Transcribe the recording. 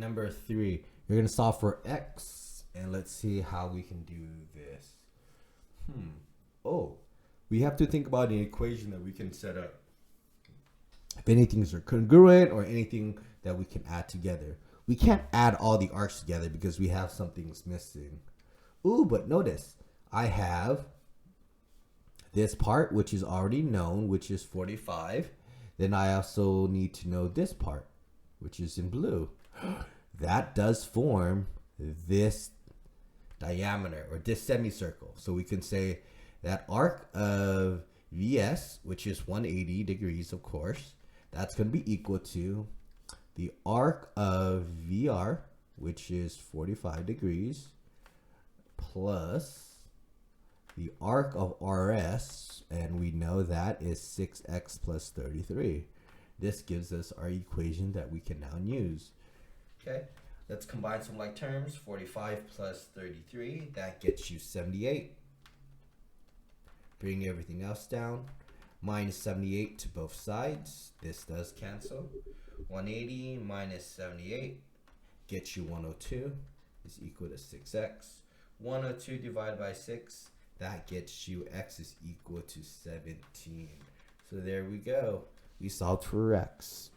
Number 3, you're going to solve for x. And let's see how we can do this. Oh, we have to think about an equation that we can set up. If anything's congruent or anything that we can add together. We can't add all the arcs together because we have something's missing. Ooh, but notice, I have this part, which is already known, which is 45. Then I also need to know this part, which is in blue. That does form this diameter or this semicircle. So we can say that arc of VS, which is 180 degrees, of course, that's going to be equal to the arc of VR, which is 45 degrees, plus the arc of RS, and we know that is 6x plus 33. This gives us our equation that we can now use. Okay, let's combine some like terms. 45 plus 33, that gets you 78. Bring everything else down. Minus 78 to both sides. This does cancel. 180 minus 78 gets you 102 is equal to 6x. 102 divided by 6, that gets you x is equal to 17. So there we go. We solved for x.